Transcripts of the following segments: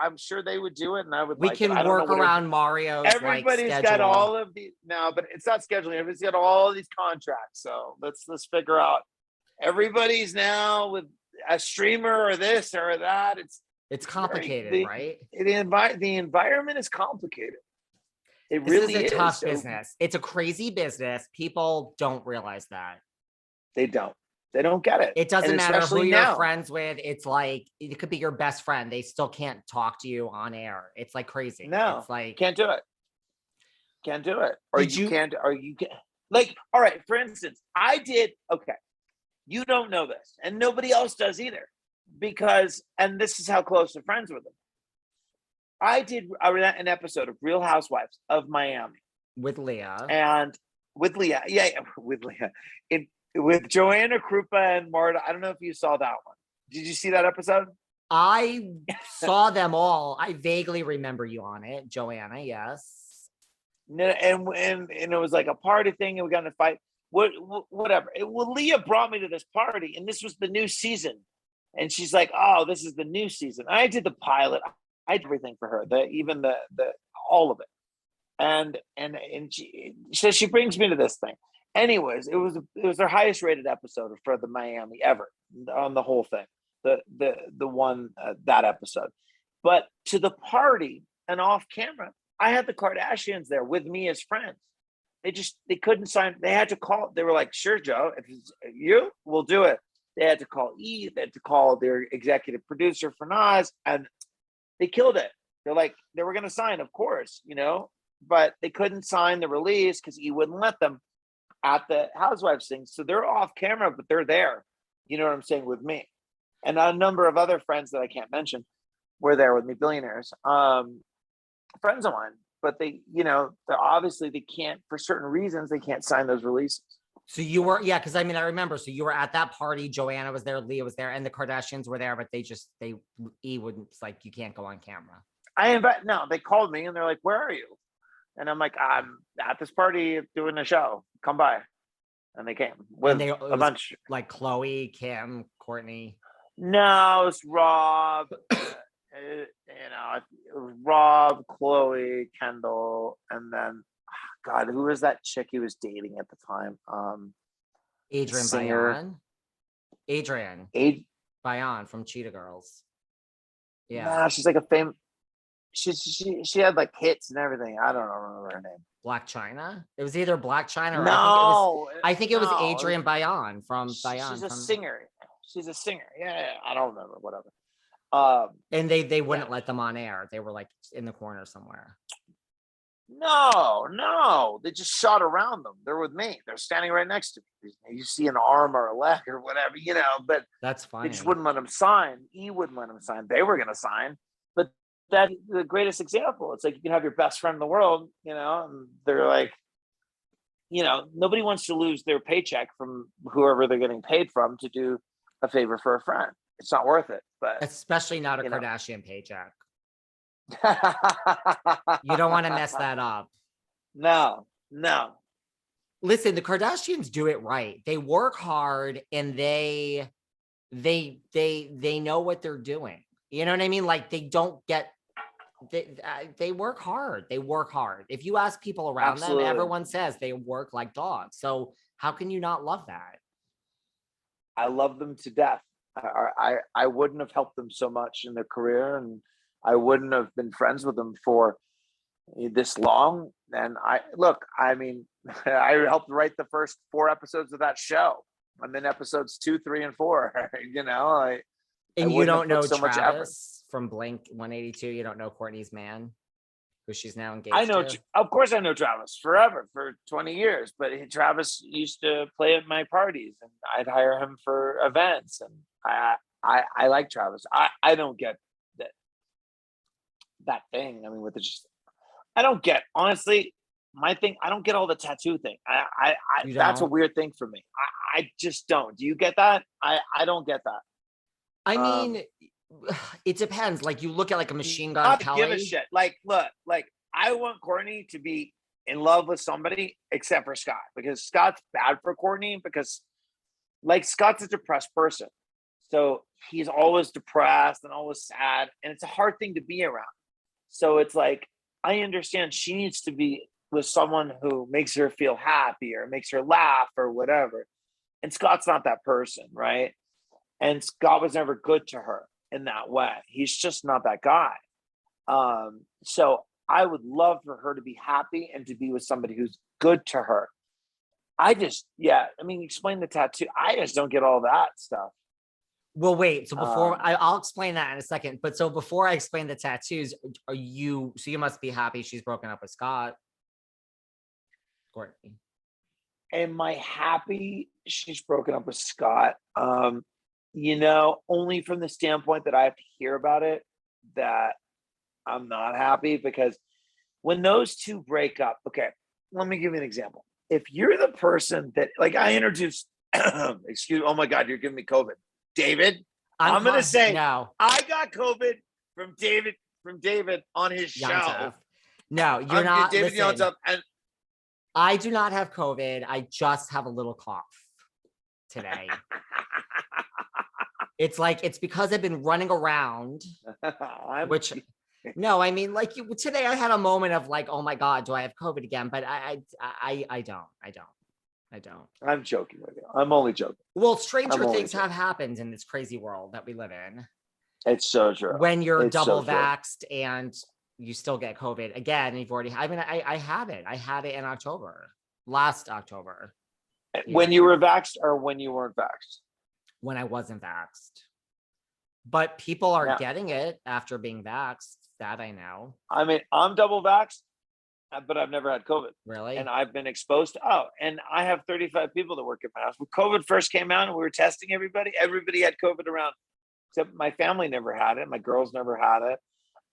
I'm sure they would do it, and I would. We can work around Mario's everybody's like, got schedule. all of the but it's not scheduling. Everybody's got all these contracts. So let's figure out. Everybody's now with a streamer or this or that. It's complicated, right? The environment is complicated. It This really is a tough so, business. It's a crazy business. People don't realize that. They don't get it. It doesn't matter who now. you're friends with. It's like, it could be your best friend. They still can't talk to you on air. It's like crazy. No, it's like, can't do it. Or you can't, like, all right, for instance, I did, okay. You don't know this, and nobody else does either, because, and this is how close to friends with them. I did an episode of Real Housewives of Miami with Leah, with Joanna, Krupa, and Marta. I don't know if you saw that one. Did you see that episode? I saw them all. I vaguely remember you on it, Joanna. Yes. No, and it was like a party thing, and we got in a fight. Whatever. Leah brought me to this party, and this was the new season. And she's like, "Oh, this is the new season." I did the pilot. I did everything for her, even the all of it. And she brings me to this thing. Anyways, it was their highest rated episode for the Miami ever on the whole thing. The one that episode. But to the party and off camera, I had the Kardashians there with me as friends. They couldn't sign. They had to call. They were like, "Sure, Joe, if it's you, we'll do it." They had to call E. They had to call their executive producer for Nas, and they killed it. They're like, they were going to sign, of course, but they couldn't sign the release because E wouldn't let them at the Housewives thing. So they're off camera, but they're there. You know what I'm saying, with me, and a number of other friends that I can't mention were there with me, billionaires, friends of mine. But obviously they can't, for certain reasons, they can't sign those releases. So you were, yeah, because I remember. So you were at that party. Joanna was there, Leah was there, and the Kardashians were there. But E wouldn't. It's like, you can't go on camera. They called me and they're like, "Where are you?" And I'm like, "I'm at this party doing a show. Come by." And they came with a bunch, like Chloe, Kim, Kourtney. No, it's Rob. Rob, Chloe, Kendall, and then God, who was that chick he was dating at the time? Adrienne Bayan. Adrienne Bayan from Cheetah Girls. Yeah, nah, she's like a famous. She had like hits and everything. I don't remember her name. Black China. It was either Black China or no. I think it was Adrienne Bayan from Bayan. She's a singer. She's a singer. Yeah, I don't remember. Whatever. And they wouldn't let them on air. They were like in the corner somewhere. No, they just shot around them. They're with me. They're standing right next to me. You see an arm or a leg or whatever, but that's fine. They just wouldn't let them sign. E wouldn't let them sign. They were going to sign, but that's the greatest example. It's like, you can have your best friend in the world, and they're like, nobody wants to lose their paycheck from whoever they're getting paid from to do a favor for a friend. It's not worth it, but especially not a Kardashian paycheck. You don't want to mess that up. No. Listen, the Kardashians do it right. They work hard and they know what they're doing. You know what I mean? Like, they don't get. They work hard. They work hard. If you ask people around them, everyone says they work like dogs. So how can you not love that? I love them to death. I wouldn't have helped them so much in their career, and I wouldn't have been friends with them for this long. And I helped write the first 4 episodes of that show. I'm in episodes 2, 3, and 4. And you don't know so Travis from Blink 182. You don't know Kourtney's man, who she's now engaged. I know, to? Of course, I know Travis forever, for 20 years. But Travis used to play at my parties, and I'd hire him for events. And I like Travis. I don't get that thing. I mean, with I don't get, honestly, my thing. I don't get all the tattoo thing. That's a weird thing for me. I just don't. Do you get that? I don't get that. I mean, it depends. Like, you look at like a Machine Gun Kelly. Give a shit. Like, look, I want Kourtney to be in love with somebody except for Scott, because Scott's bad for Kourtney, because Scott's a depressed person. So he's always depressed and always sad, and it's a hard thing to be around. So it's like, I understand she needs to be with someone who makes her feel happy or makes her laugh or whatever. And Scott's not that person, right? And Scott was never good to her in that way. He's just not that guy. So I would love for her to be happy and to be with somebody who's good to her. I mean, explain the tattoo. I just don't get all that stuff. Well, wait. So before I'll explain that in a second. But so before I explain the tattoos, you must be happy she's broken up with Scott. Kourtney. Am I happy she's broken up with Scott? Only from the standpoint that I have to hear about it, that I'm not happy, because when those two break up, okay, let me give you an example. If you're the person that, like, I introduced, oh my God, you're giving me COVID. David, I'm going to say, no. I got COVID from David on his show. No, you're not. David Yontef, and I do not have COVID. I just have a little cough today. It's because I've been running around, no, I mean, like, today I had a moment of like, oh my God, do I have COVID again? But I don't. I'm joking with you. I'm only joking. Well, stranger things have happened in this crazy world that we live in. It's so true. When you're double vaxxed and you still get COVID again, you've already, I mean, I had it. I had it in last October. When you were vaxxed or when you weren't vaxxed? When I wasn't vaxxed. But people are getting it after being vaxxed. That I know. I mean, I'm double vaxxed, but I've never had COVID. Really? And I've been exposed to, and I have 35 people that work at my house. When COVID first came out and we were testing everybody had COVID around, except my family never had it. My girls never had it.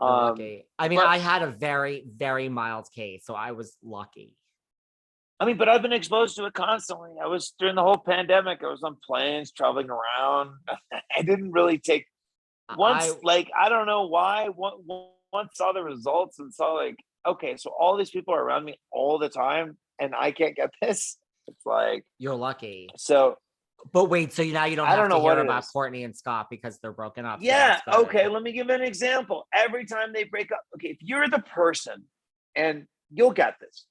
Lucky. I mean, I had a very, very mild case, so I was lucky. I mean, but I've been exposed to it constantly. I was during the whole pandemic. I was on planes, traveling around. I didn't really take I don't know why. Once saw the results and saw like, okay, so all these people are around me all the time, and I can't get this. It's like, you're lucky. So, but wait, so now you don't have to hear about Kourtney and Scott because they're broken up. Yeah. Okay. Let me give an example. Every time they break up, okay, if you're the person, and you'll get this.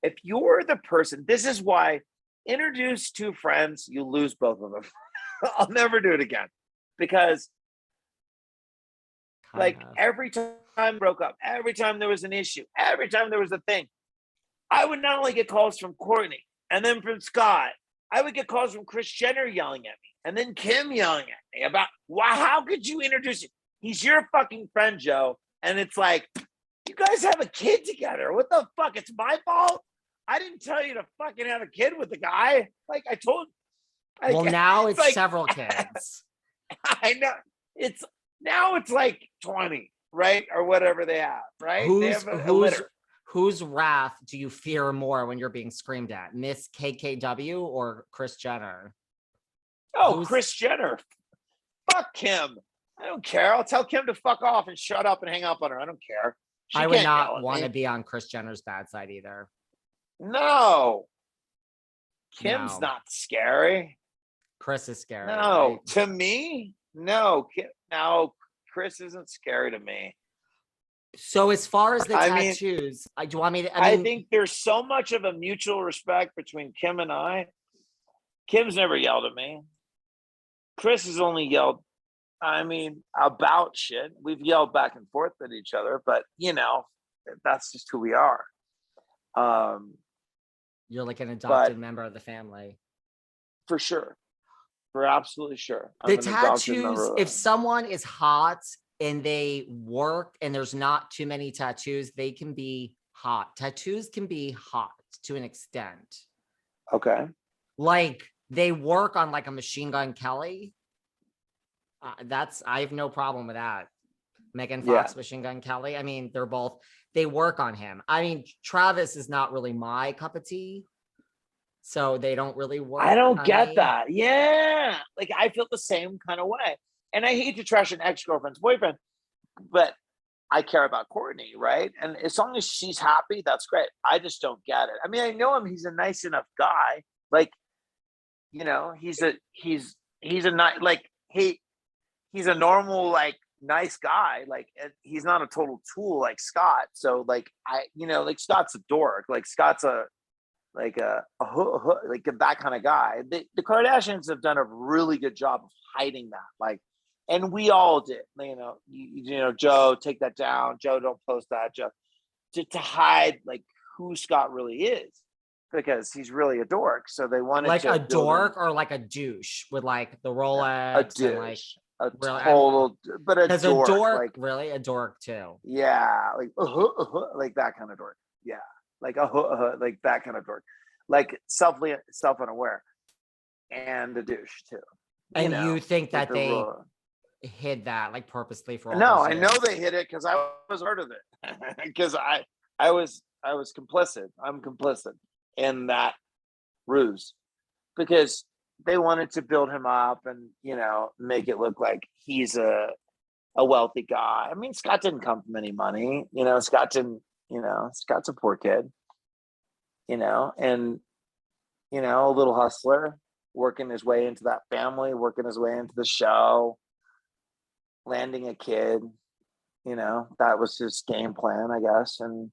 If you're the person, this is why introduce two friends, you lose both of them. I'll never do it again, because every time broke up, every time there was an issue, every time there was a thing, I would not only get calls from Kourtney and then from Scott, I would get calls from Kris Jenner yelling at me, and then Kim yelling at me about, wow, how could you introduce him? He's your fucking friend, Joe. And it's like, you guys have a kid together. What the fuck? It's my fault. I didn't tell you to fucking have a kid with the guy. Like I told. Well, now it's like, several kids. I know. Now it's like 20, right? Or whatever they have, right? Whose wrath do you fear more when you're being screamed at? Miss KKW or Kris Jenner? Oh, Kris Jenner. Fuck Kim. I don't care. I'll tell Kim to fuck off and shut up and hang up on her. I don't care. I would not want to be on Kris Jenner's bad side either. No. Kim's not scary. Kris is scary. No, right? To me, no. Kris isn't scary to me. So as far as the tattoos, do you want me to? I think there's so much of a mutual respect between Kim and I. Kim's never yelled at me. Kris has only yelled, about shit. We've yelled back and forth at each other, but that's just who we are. You're like an adopted member of the family. For sure. For absolutely sure. The tattoos, if someone is hot and they work and there's not too many tattoos, they can be hot. Tattoos can be hot to an extent. Okay. Like they work on like a Machine Gun Kelly. I have no problem with that. Megan Fox, Machine Gun Kelly. I mean, they work on him. I mean, Travis is not really my cup of tea. So they don't really work. I don't get that. Yeah. Like I feel the same kind of way. And I hate to trash an ex-girlfriend's boyfriend, but I care about Kourtney, right? And as long as she's happy, that's great. I just don't get it. I mean, I know him. He's a nice enough guy. Like, he's a nice, like, he's a normal, like, nice guy. Like, he's not a total tool like Scott. So like like Scott's a dork. Like Scott's like that kind of guy. The Kardashians have done a really good job of hiding that. Like, and we all did. Joe, take that down. Joe, don't post that. Joe, to hide like who Scott really is, because he's really a dork. So they wanted like to a build dork or like a douche with like the Rolex and like douche, a really, total, but a because a dork, dork, like, really a dork too. yeah, like like that kind of dork. Yeah, like like that kind of dork, like self-unaware, and a douche too. And you think like that they rule. hid that like purposely for all No, those I know years? they hid it because I was part of it. Because I was complicit. I'm complicit in that ruse, because they wanted to build him up and make it look like he's a wealthy guy. I mean, Scott didn't come from any money. Scott didn't. Scott's a poor kid. And a little hustler, working his way into that family, working his way into the show, landing a kid. That was his game plan, I guess. And